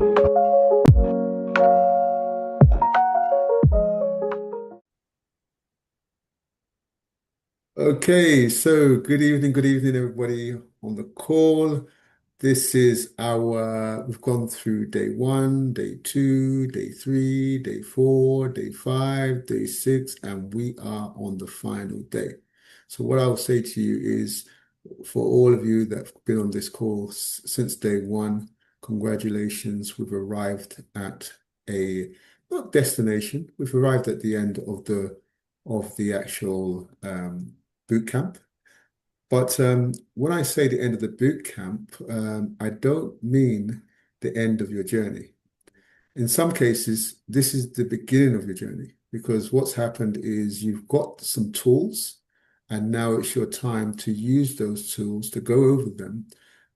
Okay, so good evening, everybody on the call. This is we've gone through day one, day two, day three, day four, day five, day six, and we are on the final day. So what I'll say to you is, for all of you that have been on this call since day one, congratulations. We've arrived at a not destination, we've arrived at the end of the actual boot camp. But when I say the end of the boot camp, I don't mean the end of your journey. In some cases, this is the beginning of your journey because what's happened is you've got some tools, and now it's your time to use those tools, to go over them,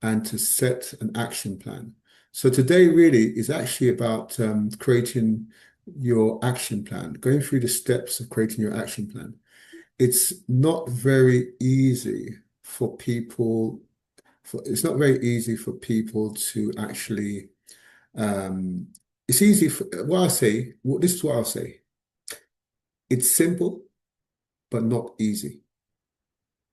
and to set an action plan. So today really is actually about creating your action plan, going through the steps of creating your action plan. It's not very easy for people, it's not very easy for people to actually um, it's easy for what I say, this is what I'll say. It's simple, but not easy.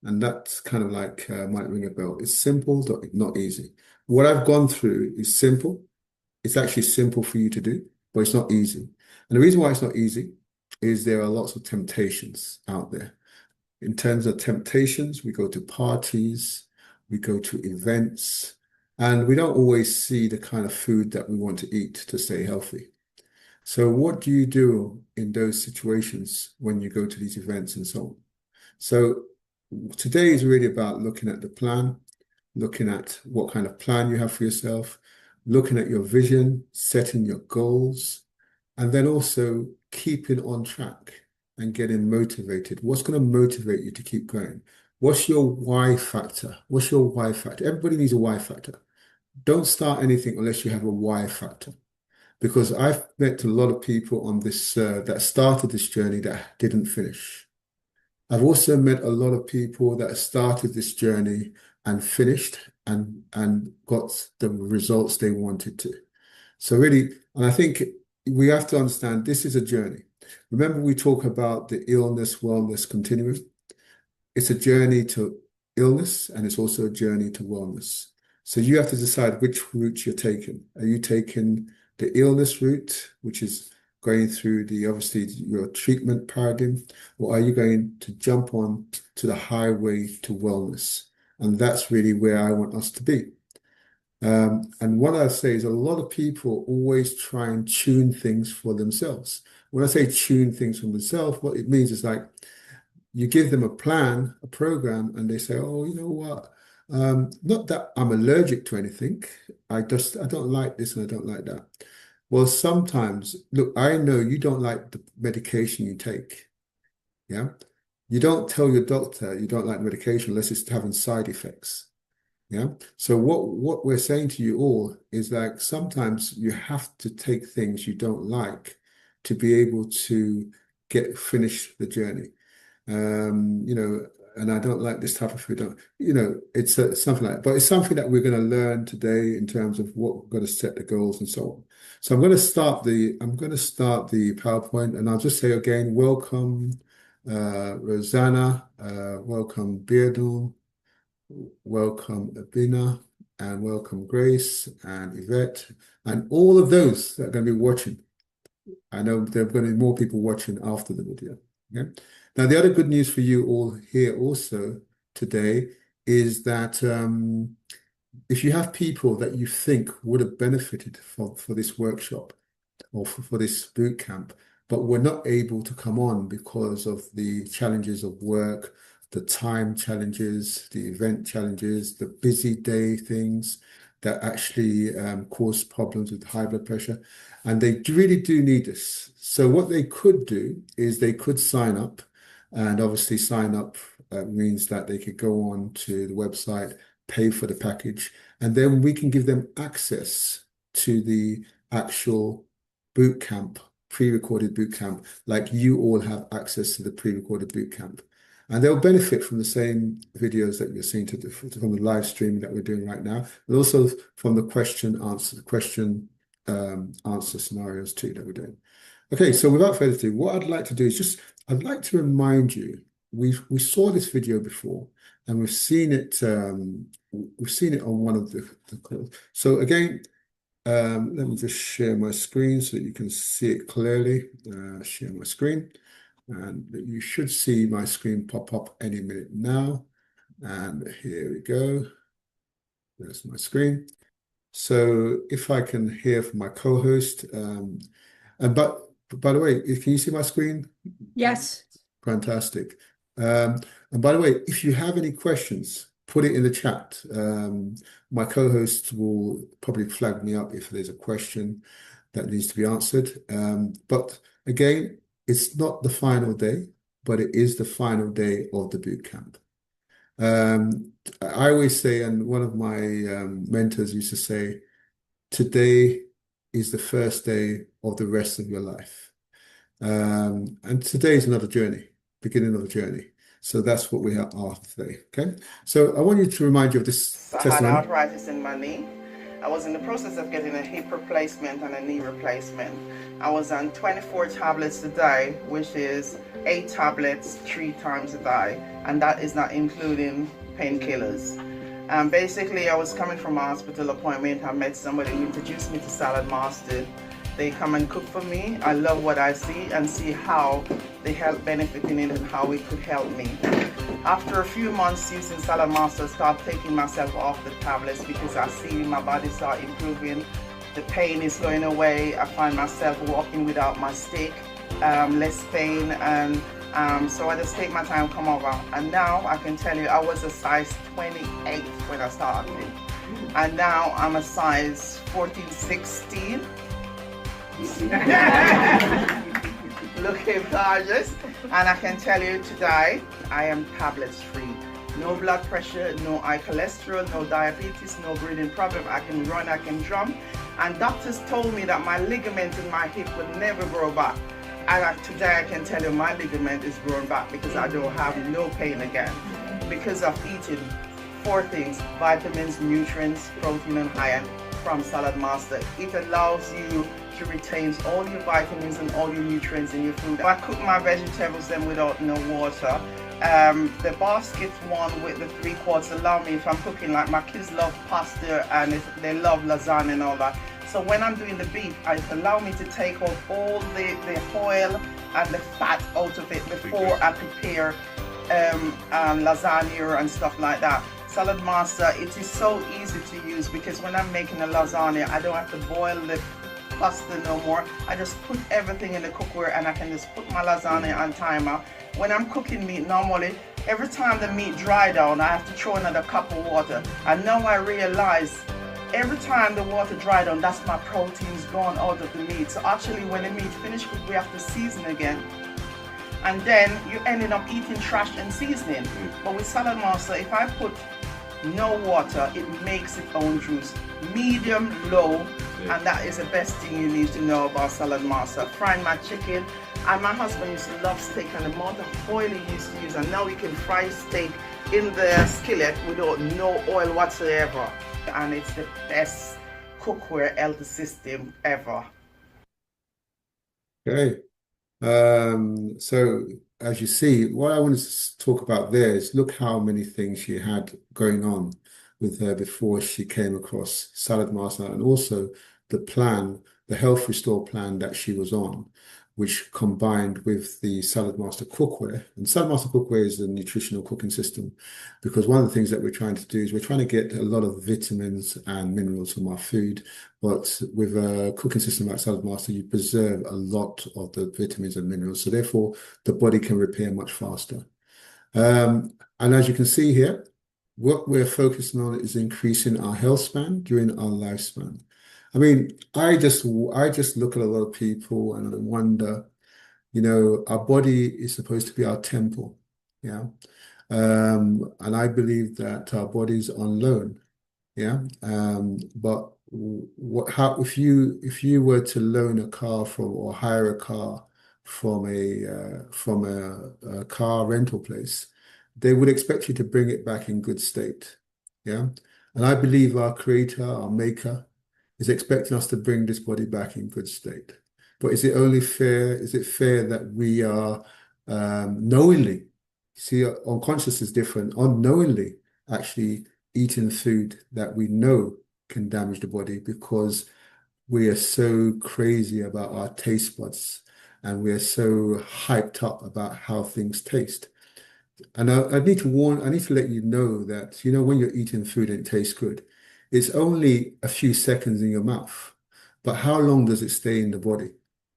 And that's kind of like might ring a bell. It's simple, but not easy. What I've gone through is simple. It's actually simple for you to do, but it's not easy. And the reason why it's not easy is there are lots of temptations out there. In terms of temptations, we go to parties, we go to events, and we don't always see the kind of food that we want to eat to stay healthy. So what do you do in those situations when you go to these events and so on? So today is really about looking at the plan, looking at what kind of plan you have for yourself, looking at your vision, setting your goals, and then also keeping on track and getting motivated. What's going to motivate you to keep going? What's your why factor? What's your why factor? Everybody needs a why factor. Don't start anything unless you have a why factor. Because I've met a lot of people on this that started this journey that didn't finish. I've also met a lot of people that started this journey and finished and got the results they wanted to. So really, and I think we have to understand this is a journey. Remember, we talk about the illness wellness continuum. It's a journey to illness and it's also a journey to wellness. So you have to decide which route you're taking. Are you taking the illness route, which is going through the obviously your treatment paradigm, or are you going to jump on to the highway to wellness? And that's really where I want us to be. And what I say is a lot of people always try and tune things for themselves. When I say tune things for themselves, what it means is like you give them a plan, a program, and they say, oh, you know what? Not that I'm allergic to anything. I don't like this and I don't like that. Well, sometimes, look, I know you don't like the medication you take. Yeah. You don't tell your doctor you don't like medication unless it's having side effects. Yeah. So what we're saying to you all is like sometimes you have to take things you don't like to be able to finish the journey. You know, and I don't like this type of food. It's something like that. But it's something that we're going to learn today in terms of what we're going to set the goals and so on. So I'm going to start the PowerPoint, and I'll just say again, welcome, Rosanna, welcome, Beardall, welcome, Abina, and welcome, Grace and Yvette, and all of those that are going to be watching. I know there are going to be more people watching after the video. Okay. Now, the other good news for you all here also today is that if you have people that you think would have benefited for this workshop or for this boot camp, but were not able to come on because of the challenges of work, the time challenges, the event challenges, the busy day things that actually cause problems with high blood pressure. And they really do need this. So what they could do is they could sign up, and obviously sign up means that they could go on to the website, pay for the package, and then we can give them access to the actual boot camp, pre-recorded boot camp, like you all have access to the pre-recorded boot camp. And they'll benefit from the same videos that you're seeing from the live stream that we're doing right now, but also from the question answer, the question answer scenarios too that we're doing. Okay, so without further ado, what I'd like to do is I'd like to remind you, we saw this video before and we've seen it on one of the calls. So again, let me just share my screen so that you can see it clearly. Share my screen, and you should see my screen pop up any minute now. And here we go. There's my screen. So if I can hear from my co-host, and but by the way, can you see my screen? Yes. Fantastic. And by the way, if you have any questions, put it in the chat. My co-host will probably flag me up if there's a question that needs to be answered. But again, it's not the final day, but it is the final day of the boot camp. I always say, and one of my mentors used to say, today is the first day of the rest of your life. And today is another journey, beginning of a journey. So that's what we are today. Okay. So I want you to remind you of this I had testimony. arthritis in my knee. I was in the process of getting a hip replacement and a knee replacement. I was on 24 tablets a day, which is 8 tablets 3 times a day, and that is not including painkillers. Basically, I was coming from a hospital appointment. I met somebody who introduced me to Salad Master. They come and cook for me. I love what I see and see how they help benefiting it and how it could help me. After a few months using Salad Master, I started taking myself off the tablets because I see my body start improving. The pain is going away. I find myself walking without my stick, less pain, and so I just take my time, come over. And now I can tell you I was a size 28 when I started. And now I'm a size 14, 16. Looking gorgeous, and I can tell you today I am tablets free. No blood pressure, no high cholesterol, no diabetes, no breathing problem. I can run, I can jump, and doctors told me that my ligament in my hip would never grow back. And today I can tell you my ligament is growing back because I don't have no pain again because of eating 4 things: vitamins, nutrients, protein, and iron from Salad Master. It allows you to retain all your vitamins and all your nutrients in your food. I cook my vegetables then without no water. The basket one with the 3 quarts allow me, if I'm cooking, like my kids love pasta and they love lasagna and all that. So when I'm doing the beef, it allows me to take out all the oil and the fat out of it before I prepare lasagna and stuff like that. Salad Master, it is so easy to use because when I'm making a lasagna, I don't have to boil the pasta no more. I just put everything in the cookware and I can just put my lasagna on timer. When I'm cooking meat, normally every time the meat dry down, I have to throw another cup of water. And now I realize every time the water dry down, that's my proteins gone out of the meat. So actually when the meat finished cooked, we have to season again. And then you ended up eating trash and seasoning. But with Salad Master, if I put no water, it makes its own juice. Medium, low, and that is the best thing you need to know about Salad Master. Frying my chicken, and my husband used to love steak, and the amount of oil he used to use, and now we can fry steak in the skillet without no oil whatsoever. And it's the best cookware health system ever. Okay. So as you see, what I wanted to talk about there is look how many things she had going on with her before she came across Salad Master, and also the plan, the Health Restore plan that she was on, which combined with the Salad Master cookware. And Salad Master cookware is a nutritional cooking system, because one of the things that we're trying to do is we're trying to get a lot of vitamins and minerals from our food. But with a cooking system like Salad Master, you preserve a lot of the vitamins and minerals. So therefore, the body can repair much faster. And as you can see here, what we're focusing on is increasing our health span during our lifespan. I mean, I just look at a lot of people and I wonder, our body is supposed to be our temple. Yeah. And I believe that our body's on loan. Yeah. But how if you were to loan a car from or hire a car from a car rental place, they would expect you to bring it back in good state. Yeah. And I believe our creator, our maker, is expecting us to bring this body back in good state. But is it only fair? Is it fair that we are knowingly, see, unconscious is different, unknowingly actually eating food that we know can damage the body because we are so crazy about our taste buds and we are so hyped up about how things taste. And I need to warn, I need to let you know that, when you're eating food and it tastes good, it's only a few seconds in your mouth, but how long does it stay in the body?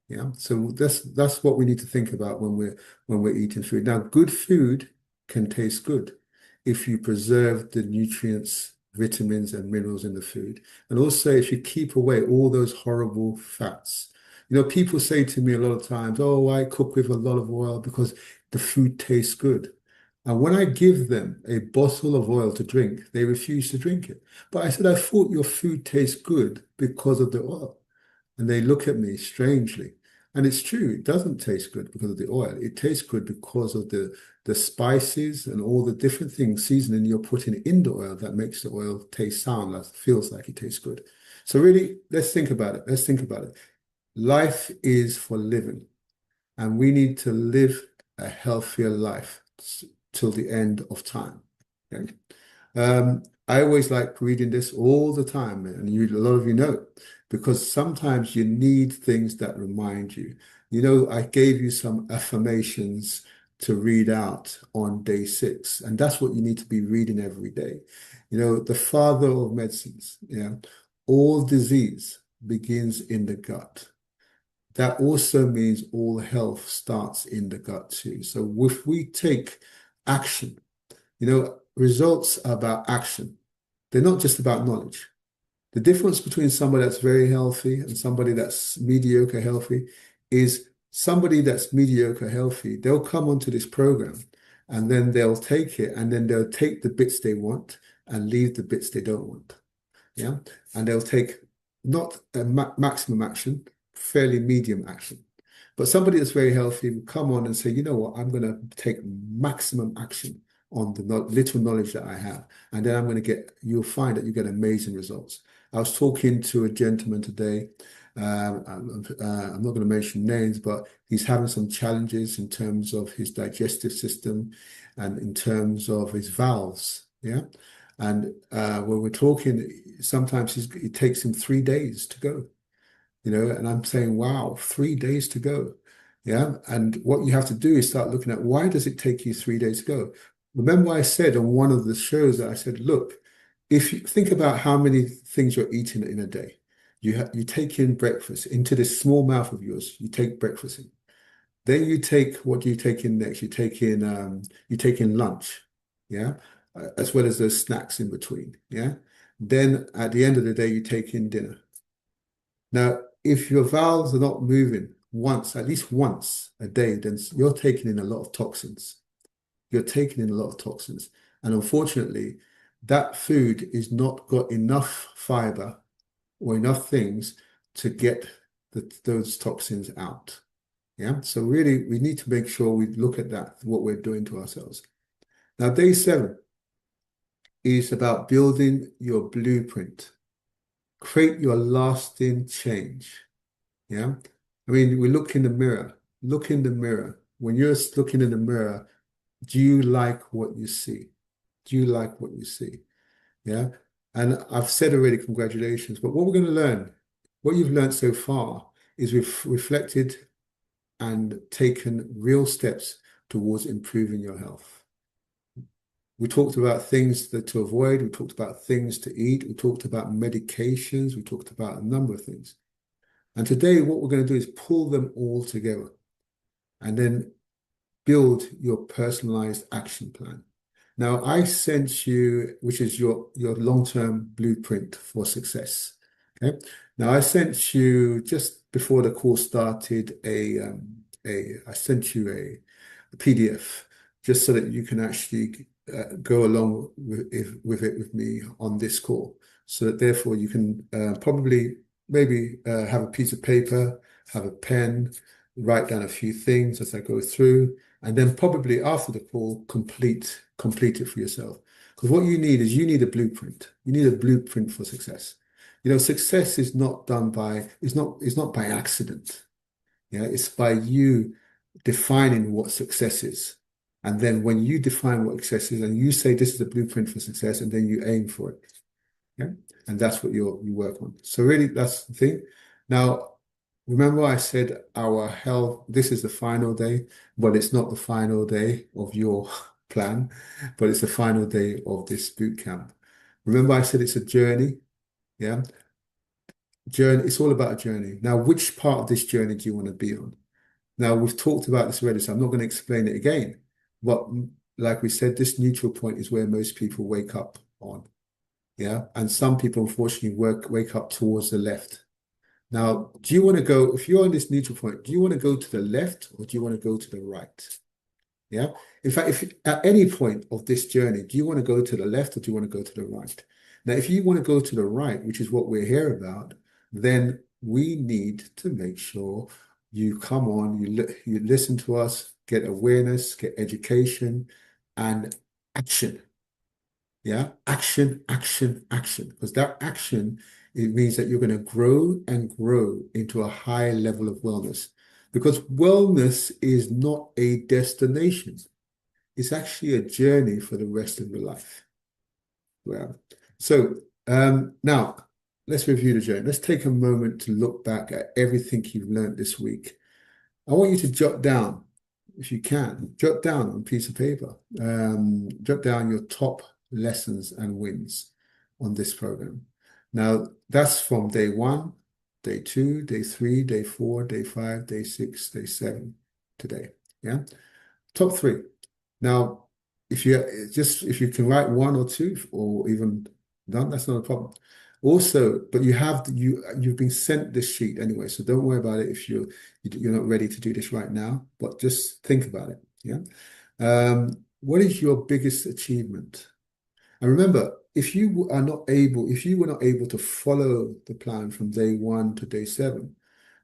Yeah. So that's what we need to think about when we're eating food. Now, good food can taste good if you preserve the nutrients, vitamins, and minerals in the food. And also if you keep away all those horrible fats. People say to me a lot of times, oh, I cook with a lot of oil because the food tastes good. And when I give them a bottle of oil to drink, they refuse to drink it. But I said, I thought your food tastes good because of the oil. And they look at me strangely. And it's true, it doesn't taste good because of the oil. It tastes good because of the spices and all the different things, seasoning you're putting in the oil that makes the oil taste sound, like feels like it tastes good. So really, let's think about it. Let's think about it. Life is for living, and we need to live a healthier life till the end of time. Okay? I always like reading this all the time, and a lot of you know, because sometimes you need things that remind you. I gave you some affirmations to read out on day 6, and that's what you need to be reading every day. The father of medicines, all disease begins in the gut. That also means all health starts in the gut too. So if we take action, results are about action. They're not just about knowledge. The difference between somebody that's very healthy and somebody that's mediocre healthy is somebody that's mediocre healthy, they'll come onto this program and then they'll take it and then they'll take the bits they want and leave the bits they don't want. Yeah. And they'll take not a maximum action, fairly medium action. But somebody that's very healthy will come on and say, you know what, I'm going to take maximum action on the little knowledge that I have. And then you'll find that you get amazing results. I was talking to a gentleman today. I'm not going to mention names, but he's having some challenges in terms of his digestive system and in terms of his valves. Yeah. And when we're talking, sometimes it takes him 3 days to go, and I'm saying, wow, 3 days to go. Yeah. And what you have to do is start looking at why does it take you 3 days to go? Remember I said on one of the shows that I said, look, if you think about how many things you're eating in a day, you take in breakfast into this small mouth of yours, you take breakfast in. Then what do you take in next? You take in lunch, yeah, as well as those snacks in between, yeah. Then at the end of the day, you take in dinner. Now, if your valves are not moving at least once a day, then you're taking in a lot of toxins. You're taking in a lot of toxins. And unfortunately, that food is not got enough fiber or enough things to get those toxins out. Yeah. So really, we need to make sure we look at that, what we're doing to ourselves. Now, day 7 is about building your blueprint. Create your lasting change. Yeah. I mean, we look in the mirror. Look in the mirror. When you're looking in the mirror, do you like what you see? Do you like what you see? Yeah. And I've said already, congratulations. But what we're going to learn, what you've learned so far, is we've reflected and taken real steps towards improving your health. We talked about things to avoid. We talked about things to eat. We talked about medications. We talked about a number of things. And today, what we're going to do is pull them all together and then build your personalized action plan. Now, I sent you, which is your long-term blueprint for success. Okay. Now, I sent you just before the course started I sent you a PDF just so that you can actually go along with it with me on this call. So that therefore you can probably maybe have a piece of paper, have a pen, write down a few things as I go through, and then probably after the call, complete it for yourself. Because what you need is you need a blueprint. You need a blueprint for success. Success is not done by, it's not by accident. Yeah, it's by you defining what success is. And then when you define what success is and you say this is the blueprint for success, and then you aim for it. Yeah. And that's what you work on. So really that's the thing. Now, remember I said our health, this is the final day. Well, it's not the final day of your plan, but it's the final day of this boot camp. Remember I said it's a journey. Yeah. Journey, it's all about a journey. Now, which part of this journey do you want to be on? Now, we've talked about this already, so I'm not going to explain it again. But like we said, this neutral point is where most people wake up on. Yeah. And some people, unfortunately, wake up towards the left. Now, do you want to go, if you're on this neutral point, do you want to go to the left or do you want to go to the right? Yeah. In fact, if at any point of this journey, do you want to go to the left or do you want to go to the right? Now, if you want to go to the right, which is what we're here about, then we need to make sure you come on, you listen to us, get awareness, get education, and action. Yeah, action, action, action. Because that action, it means that you're going to grow and grow into a high level of wellness. Because wellness is not a destination, it's actually a journey for the rest of your life. Well, so now let's review the journey. Let's take a moment to look back at everything you've learned this week. I want you to jot down, if you can, jot down on a piece of paper, jot down your top lessons and wins on this program. Now, that's from day one, day two, day three, day four, day five, day six, day seven, today. Yeah. Top three. Now, if you can write one or two or even none, that's not a problem. Also, but you've been sent this sheet anyway, so don't worry about it if you're not ready to do this right now, but just think about it. Yeah. What is your biggest achievement? And remember, if you were not able to follow the plan from day one to day seven,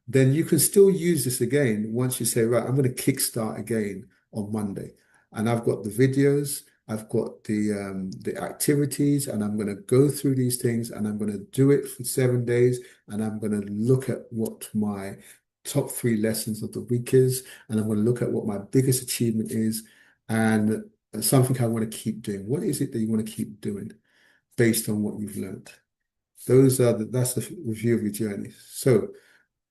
then you can still use this again once you say, right, I'm going to kickstart again on Monday. And I've got the videos, I've got the activities, and I'm going to go through these things and I'm going to do it for 7 days. And I'm going to look at what my top three lessons of the week is, and I'm going to look at what my biggest achievement is, and something I want to keep doing. What is it that you want to keep doing based on what you've learned? That's the review of your journey. So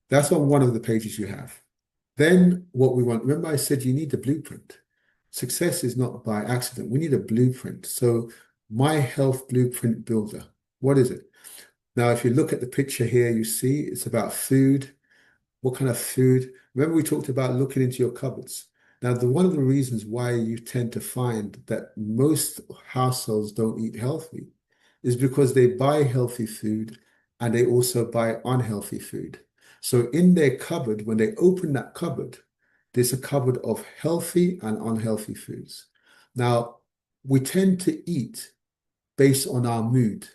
that's on one of the pages you have. Then what we want, remember I said you need the blueprint. Success is not by accident. We need a blueprint. So my health blueprint builder, what is it? Now, if you look at the picture here, you see it's about food. What kind of food? Remember we talked about looking into your cupboards. Now, one of the reasons why you tend to find that most households don't eat healthy is because they buy healthy food and they also buy unhealthy food. So in their cupboard, when they open that cupboard, there's a cupboard of healthy and unhealthy foods. Now, we tend to eat based on our mood.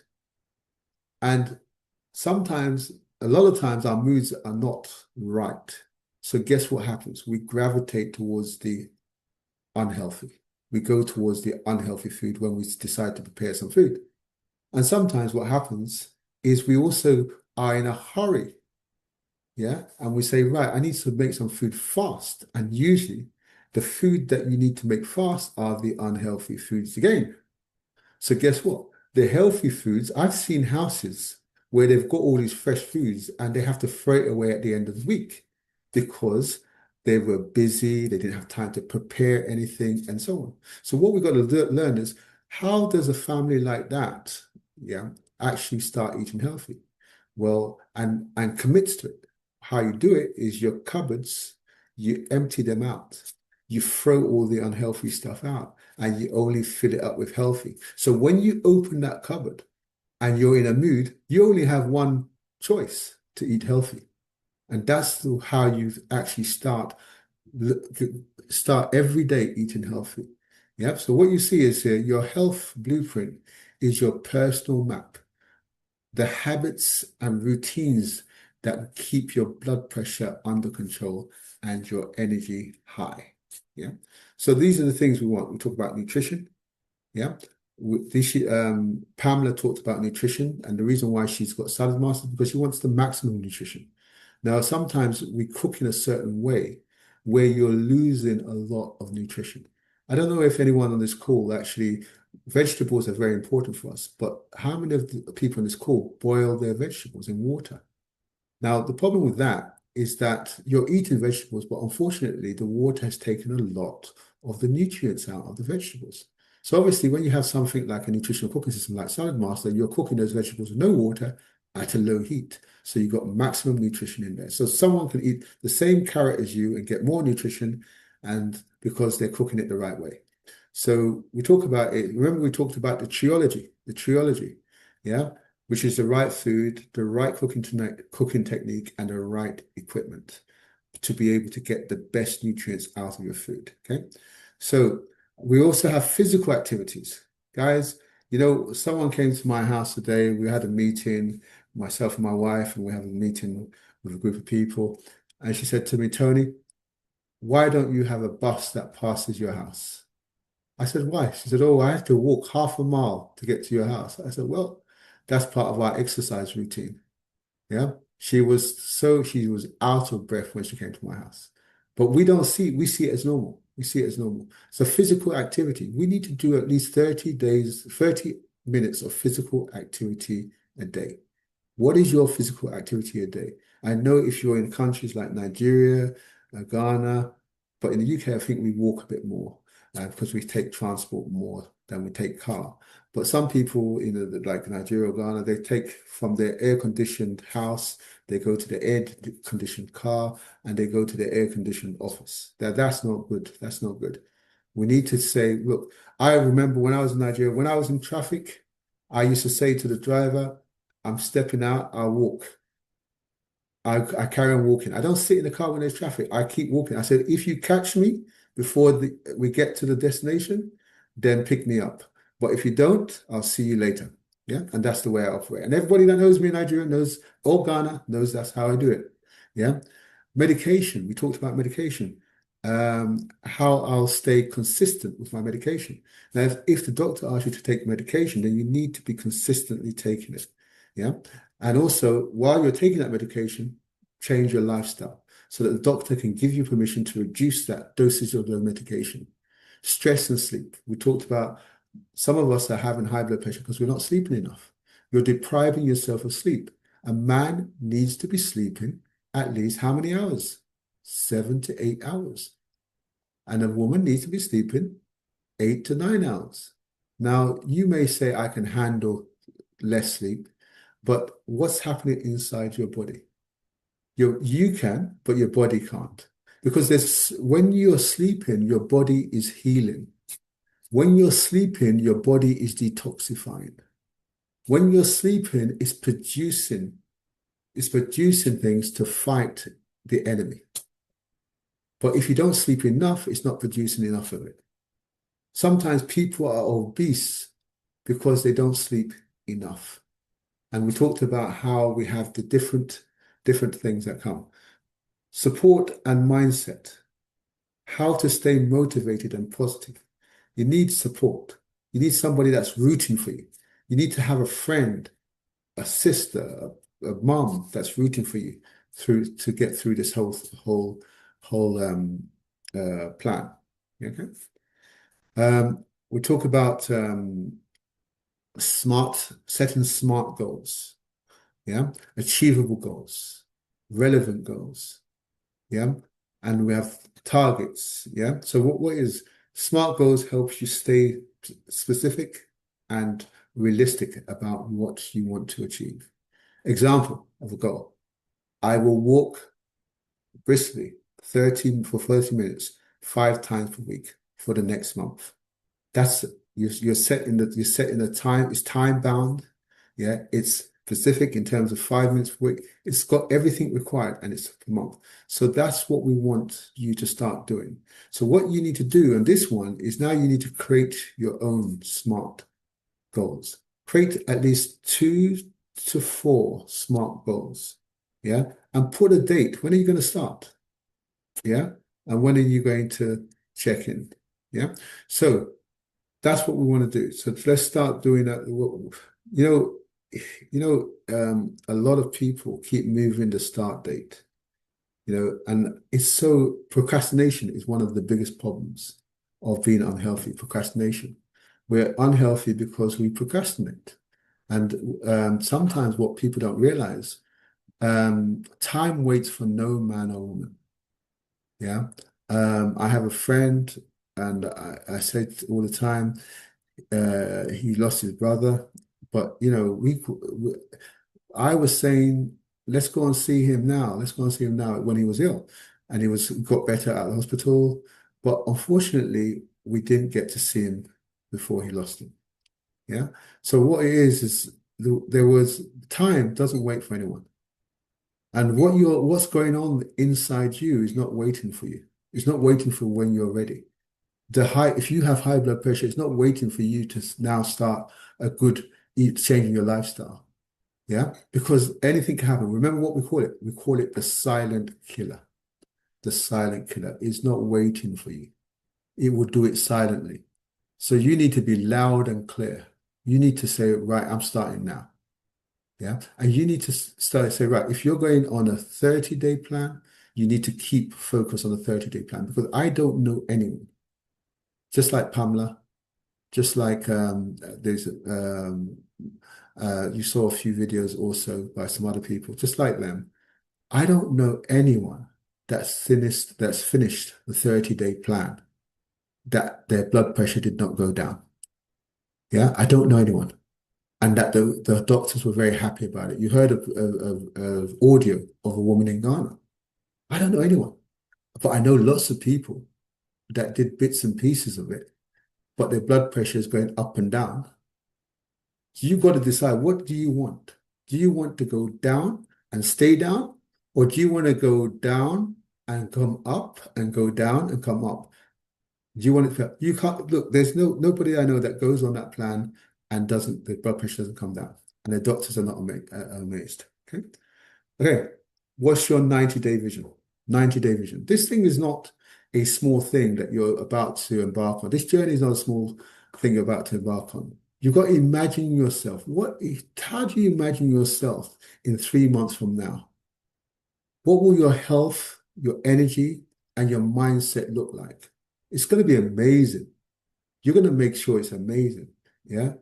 And sometimes, a lot of times, our moods are not right. So guess what happens? We gravitate towards the unhealthy. We go towards the unhealthy food when we decide to prepare some food. And sometimes what happens is we also are in a hurry. Yeah. And we say, right, I need to make some food fast. And usually the food that you need to make fast are the unhealthy foods again. So guess what? The healthy foods, I've seen houses where they've got all these fresh foods and they have to throw it away at the end of the week because they were busy, they didn't have time to prepare anything, and so on. So what we've got to learn is, how does a family like that, yeah, actually start eating healthy? Well, and commits to it. How you do it is your cupboards, you empty them out. You throw all the unhealthy stuff out and you only fill it up with healthy. So when you open that cupboard and you're in a mood, you only have one choice: to eat healthy. And that's how you actually start every day eating healthy. Yep. So what you see is here, your health blueprint is your personal map, the habits and routines that keep your blood pressure under control and your energy high. Yeah. So these are the things we want. We talk about nutrition. Yeah. Pamela talked about nutrition, and the reason why she's got salad master is because she wants the maximum nutrition. Now, sometimes we cook in a certain way where you're losing a lot of nutrition. I don't know if anyone on this call actually, vegetables are very important for us, but how many of the people on this call boil their vegetables in water? Now, the problem with that is that you're eating vegetables, but unfortunately, the water has taken a lot of the nutrients out of the vegetables. So obviously, when you have something like a nutritional cooking system like Salad Master, you're cooking those vegetables with no water at a low heat. So you've got maximum nutrition in there. So someone can eat the same carrot as you and get more nutrition, and because they're cooking it the right way. So we talk about it. Remember, we talked about the triology, yeah, which is the right food, the right cooking technique, and the right equipment to be able to get the best nutrients out of your food. Okay. So we also have physical activities. Guys, someone came to my house today. We had a meeting, myself and my wife, and we have a meeting with a group of people. And she said to me, Tony, why don't you have a bus that passes your house? I said, why? She said, oh, I have to walk half a mile to get to your house. I said, well, that's part of our exercise routine. Yeah. She was out of breath when she came to my house. But we see it as normal. We see it as normal. So physical activity, we need to do at least 30 days, 30 minutes of physical activity a day. What is your physical activity a day? I know if you're in countries like Nigeria, Ghana, but in the UK, I think we walk a bit more because we take transport more than we take car. But some people, like Nigeria or Ghana, they take from their air-conditioned house, they go to the air-conditioned car, and they go to the air-conditioned office. That's not good. That's not good. We need to say, look, I remember when I was in Nigeria, when I was in traffic, I used to say to the driver, I'm stepping out, I'll walk. I carry on walking. I don't sit in the car when there's traffic. I keep walking. I said, if you catch me before we get to the destination, then pick me up. But if you don't, I'll see you later. Yeah. And that's the way I operate. And everybody that knows me in Nigeria knows, or Ghana knows that's how I do it. Yeah. Medication. We talked about medication. How I'll stay consistent with my medication. Now, if the doctor asks you to take medication, then you need to be consistently taking it. Yeah. And also, while you're taking that medication, change your lifestyle so that the doctor can give you permission to reduce that dosage of the medication. Stress and sleep. We talked about some of us are having high blood pressure because we're not sleeping enough. You're depriving yourself of sleep. A man needs to be sleeping at least how many hours? 7 to 8 hours. And a woman needs to be sleeping 8 to 9 hours. Now, you may say, I can handle less sleep, but what's happening inside your body? You can, but your body can't. Because when you're sleeping, your body is healing. When you're sleeping, your body is detoxifying. When you're sleeping, it's producing things to fight the enemy. But if you don't sleep enough, it's not producing enough of it. Sometimes people are obese because they don't sleep enough. And we talked about how we have the different things that come. Support and mindset. How to stay motivated and positive. You need support. You need somebody that's rooting for you. You need to have a friend, a sister, a mom that's rooting for you to get through this whole plan. Okay. We talk about setting smart goals. Yeah, achievable goals, relevant goals. Yeah, and we have targets. Yeah, so what is smart goals helps you stay specific and realistic about what you want to achieve. Example of a goal. I will walk briskly 30 minutes 5 times per week for the next month. That's you're setting the time, it's time bound. Yeah, it's specific in terms of 5 minutes per week. It's got everything required and it's per month. So that's what we want you to start doing. So what you need to do on this one is now you need to create your own SMART goals. Create at least 2 to 4 SMART goals. Yeah. And put a date. When are you going to start? Yeah. And when are you going to check in? Yeah. So That's what we want to do. So let's start doing that. You know, a lot of people keep moving the start date, and it's so procrastination is one of the biggest problems of being unhealthy, procrastination. We're unhealthy because we procrastinate. And sometimes what people don't realize, time waits for no man or woman. Yeah. I have a friend, and I say it all the time, he lost his brother, but I was saying, let's go and see him now. Let's go and see him now when he was ill, and he was got better at the hospital. But unfortunately, we didn't get to see him before he lost him. Yeah. So what it is there was time doesn't wait for anyone, and what's going on inside you is not waiting for you. It's not waiting for when you're ready. If you have high blood pressure, it's not waiting for you to now start a good changing your lifestyle. Yeah, because anything can happen. Remember what we call it? We call it the silent killer. The silent killer is not waiting for you. It will do it silently. So you need to be loud and clear. You need to say, right, I'm starting now. Yeah. And you need to start to say, right, if you're going on a 30-day plan, you need to keep focus on the 30-day plan because I don't know anyone, just like Pamela, just like you saw a few videos also by some other people, just like them. I don't know anyone that's finished the 30-day plan that their blood pressure did not go down. Yeah, I don't know anyone. And that the doctors were very happy about it. You heard of audio of a woman in Ghana. I don't know anyone, but I know lots of people that did bits and pieces of it, but their blood pressure is going up and down. So you've got to decide, what do you want? Do you want to go down and stay down? Or do you want to go down and come up and go down and come up? Do you want it to, you can't look, there's nobody I know that goes on that plan and doesn't, the blood pressure doesn't come down. And the doctors are not amazed. Okay. Okay. What's your 90-day vision? 90-day vision. This thing is not a small thing that you're about to embark on. This journey is not a small thing you're about to embark on. You've got to imagine yourself. How do you imagine yourself in 3 months from now? What will your health, your energy, and your mindset look like? It's going to be amazing. You're going to make sure it's amazing. Yeah.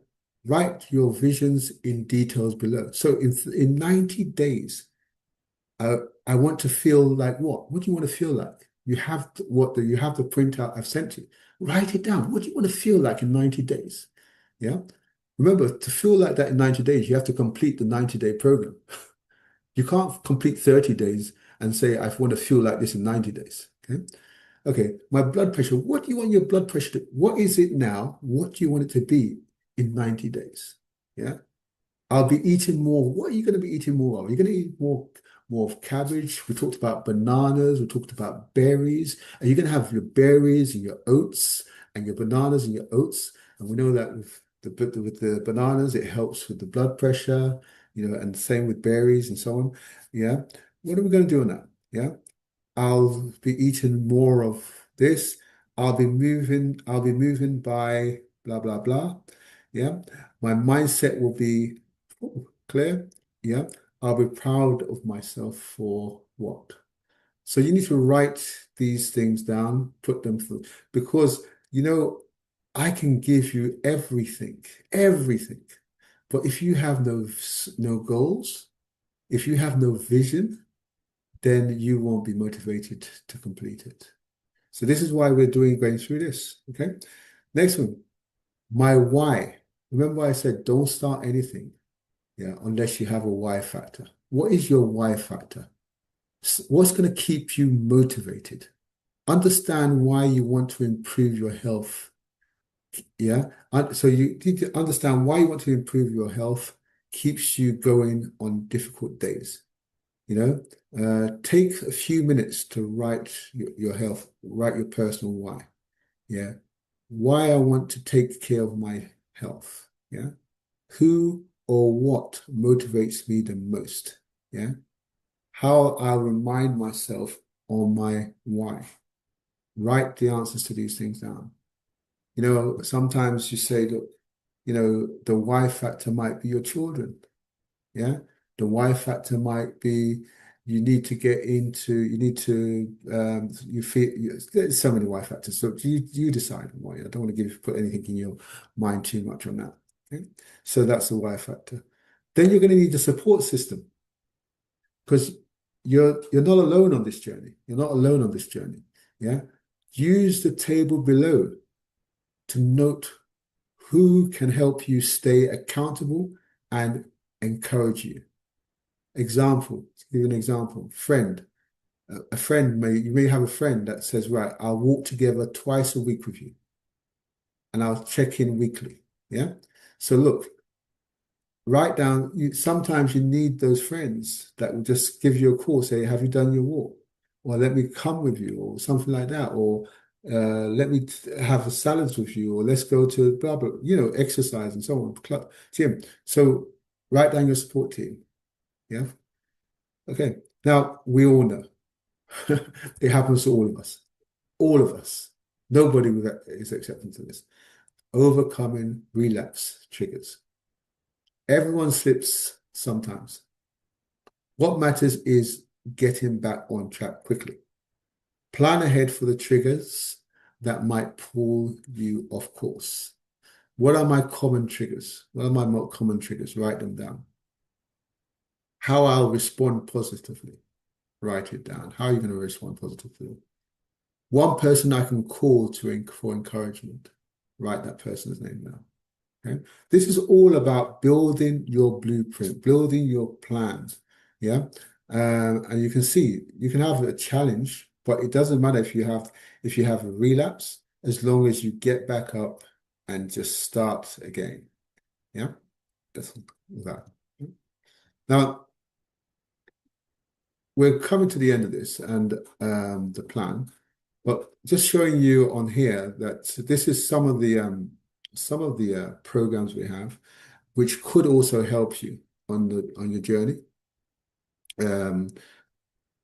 Write your visions in details below. So in 90 days, uh, I want to feel like what? What do you want to feel like? You have the printout I've sent you. Write it down. What do you want to feel like in 90 days? Yeah. Remember, to feel like that in 90 days, you have to complete the 90-day program. You can't complete 30 days and say, I want to feel like this in 90 days. Okay. Okay. My blood pressure. What do you want your blood pressure to? What is it now? What do you want it to be in 90 days? Yeah. I'll be eating more. What are you going to be eating more of? Are you going to eat more of cabbage? We talked about bananas. We talked about berries. Are you going to have your berries and your oats and your bananas and your oats? And we know that with the bananas, it helps with the blood pressure, and same with berries and so on. Yeah. What are we going to do on that? Yeah. I'll be eating more of this. I'll be moving by blah, blah, blah. Yeah. My mindset will be clear. Yeah. I'll be proud of myself for what? So you need to write these things down, put them through, because I can give you everything, everything. But if you have no goals, if you have no vision, then you won't be motivated to complete it. So this is why we're going through this. Okay. Next one, my why. Remember I said don't start anything, yeah, unless you have a why factor. What is your why factor? What's going to keep you motivated? Understand why you want to improve your health. Yeah. So you need to understand why you want to improve your health keeps you going on difficult days. Take a few minutes to write your health, write your personal why. Yeah. Why I want to take care of my health. Yeah. Who or what motivates me the most. Yeah. How I remind myself on my why. Write the answers to these things down. Sometimes you say, look, the why factor might be your children. Yeah. The why factor might be you need to, you feel, there's so many why factors. So you decide why. I don't want to put anything in your mind too much on that. Okay. So that's the why factor. Then you're going to need a support system because you're not alone on this journey. You're not alone on this journey. Yeah. Use the table below to note who can help you stay accountable and encourage you. Example, to give you an example, friend. You may have a friend that says, right, I'll walk together twice a week with you and I'll check in weekly. Yeah. So look, write down, sometimes you need those friends that will just give you a call, say, have you done your walk? Or let me come with you, or something like that. Or let me have a salads with you, or let's go to blah, blah, exercise and so on, club, gym. So write down your support team. Yeah. Okay. Now, we all know it happens to all of us. All of us. Nobody is accepting to this. Overcoming relapse triggers. Everyone slips sometimes. What matters is getting back on track quickly. Plan ahead for the triggers that might pull you off course. What are my common triggers? What are my more common triggers? Write them down. How I'll respond positively. Write it down. How are you going to respond positively? One person I can call for encouragement. Write that person's name down. Okay. This is all about building your blueprint, building your plans. Yeah. And you can see you can have a challenge, but it doesn't matter if you have a relapse, as long as you get back up and just start again. Yeah. That's that. Now we're coming to the end of this and the plan. But just showing you on here that this is some of the programs we have, which could also help you on your journey. Um,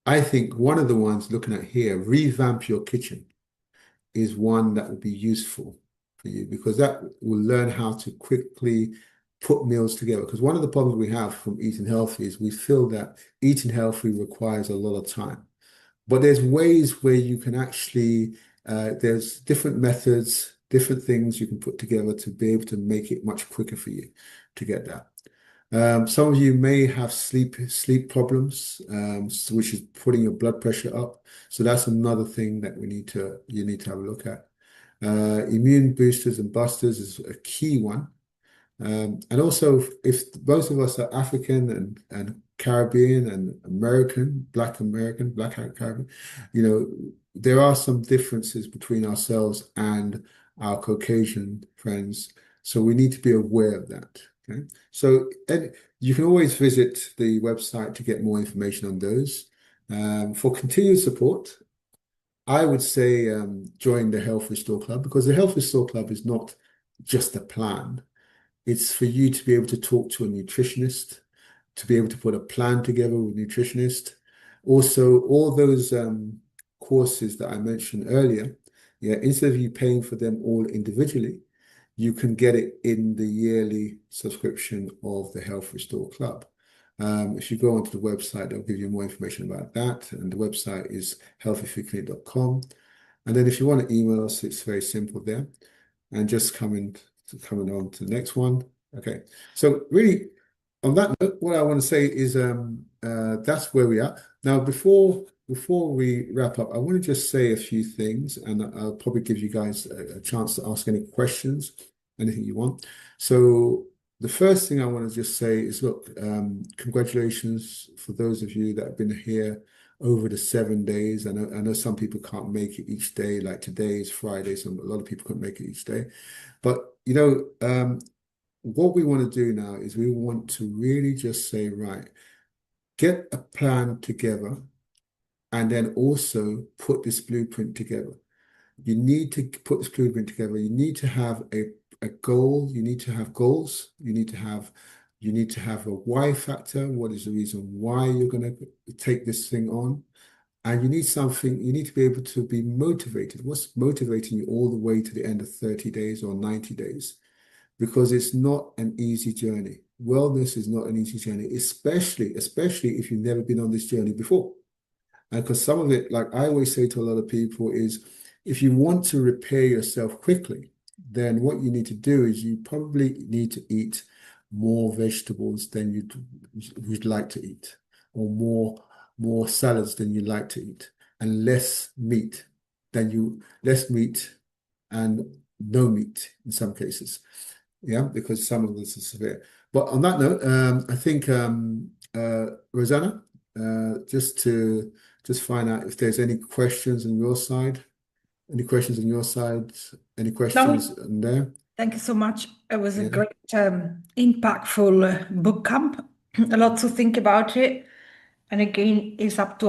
I think one of the ones looking at here, revamp your kitchen, is one that will be useful for you because that will learn how to quickly put meals together. Because one of the problems we have from eating healthy is we feel that eating healthy requires a lot of time. But there's ways where you can actually, there's different methods, different things you can put together to be able to make it much quicker for you to get that. Some of you may have sleep problems, which is putting your blood pressure up. So that's another thing that you need to have a look at. Immune boosters and busters is a key one. And also, if both of us are African and Caribbean and Black Caribbean, there are some differences between ourselves and our Caucasian friends. So we need to be aware of that. Okay. So and you can always visit the website to get more information on those. For continued support, I would say join the Health Restore Club because the Health Restore Club is not just a plan. It's for you to be able to talk to a nutritionist, to be able to put a plan together with a nutritionist. Also, all those courses that I mentioned earlier, yeah, instead of you paying for them all individually, you can get it in the yearly subscription of the Health Restore Club. If you go onto the website, they'll give you more information about that. And the website is healthyfoodclinic.com. And then if you want to email us, it's very simple there. And just coming on to the next one. Okay. So really, on that note, what I want to say is that's where we are. Now, before we wrap up, I want to just say a few things, and I'll probably give you guys a chance to ask any questions, anything you want. So the first thing I want to just say is, look, congratulations for those of you that have been here over the 7 days. I know some people can't make it each day, like today is Friday, so a lot of people can't make it each day. But what we want to do now is we want to really just say, right, get a plan together and then also put this blueprint together. You need to put this blueprint together. You need to have a goal. You need to have goals. You need to have a why factor. What is the reason why you're going to take this thing on? And you need something, you need to be able to be motivated. What's motivating you all the way to the end of 30 days or 90 days? Because it's not an easy journey. Wellness is not an easy journey, especially if you've never been on this journey before. And because some of it, like I always say to a lot of people, is if you want to repair yourself quickly, then what you need to do is you probably need to eat more vegetables than you'd like to eat, or more salads than you like to eat, and less meat and no meat in some cases. Yeah, because some of this is severe. But on that note, I think Rosanna, just find out if there's any questions on your side. Any questions on your side? Any questions No, on there? thank you so much. It was a Yeah. great, impactful book camp. A lot to think about it. And again, it's up to